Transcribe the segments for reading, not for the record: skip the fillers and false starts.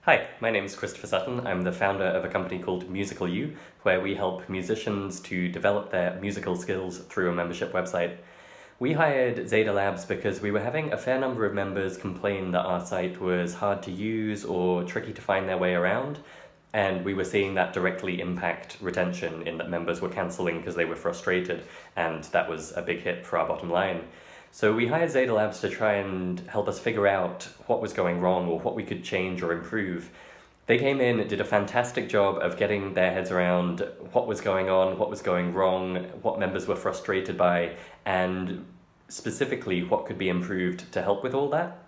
Hi, my name is Christopher Sutton. I'm the founder of a company called Musical U, where we help musicians to develop their musical skills through a membership website. We hired Zeda Labs because we were having a fair number of members complain that our site was hard to use or tricky to find their way around, and we were seeing that directly impact retention in that members were cancelling because they were frustrated, and that was a big hit for our bottom line. So we hired Zeda Labs to try and help us figure out what was going wrong or what we could change or improve. They came in, did a fantastic job of getting their heads around what was going on, what was going wrong, what members were frustrated by, and specifically what could be improved to help with all that.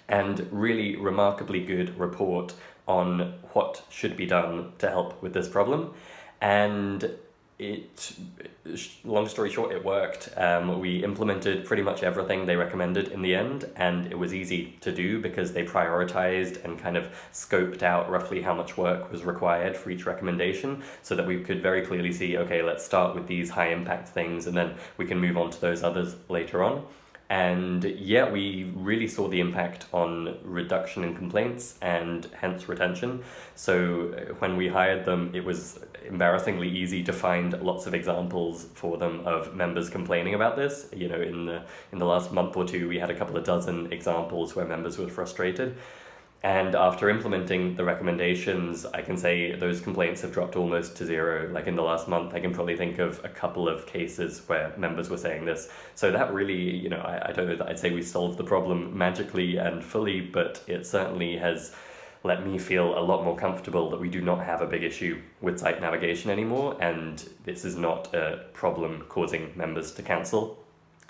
And really remarkably good report on what should be done to help with this problem. And long story short, it worked. We implemented pretty much everything they recommended in the end, and it was easy to do because they prioritized and kind of scoped out roughly how much work was required for each recommendation so that we could very clearly see, okay, let's start with these high impact things and then we can move on to those others later on. And yeah, we really saw the impact on reduction in complaints and hence retention. So when we hired them, it was embarrassingly easy to find lots of examples for them of members complaining about this. You know, in the last month or two, we had a couple of dozen examples where members were frustrated. And after implementing the recommendations, I can say those complaints have dropped almost to zero. Like in the last month, I can probably think of a couple of cases where members were saying this. So that really, I don't know that I'd say we solved the problem magically and fully, but it certainly has let me feel a lot more comfortable that we do not have a big issue with site navigation anymore, and this is not a problem causing members to cancel.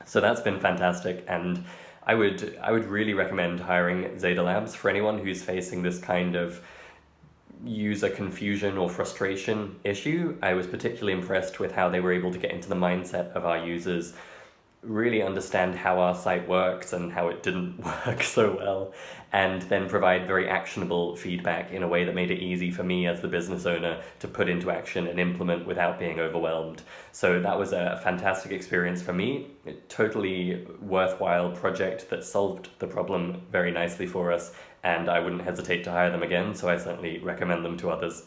So that's been fantastic, and I would really recommend hiring Zeda Labs for anyone who's facing this kind of user confusion or frustration issue. I was particularly impressed with how they were able to get into the mindset of our users, really understand how our site works and how it didn't work so well, and then provide very actionable feedback in a way that made it easy for me as the business owner to put into action and implement without being overwhelmed. So that was a fantastic experience for me, a totally worthwhile project that solved the problem very nicely for us, and I wouldn't hesitate to hire them again, so I certainly recommend them to others.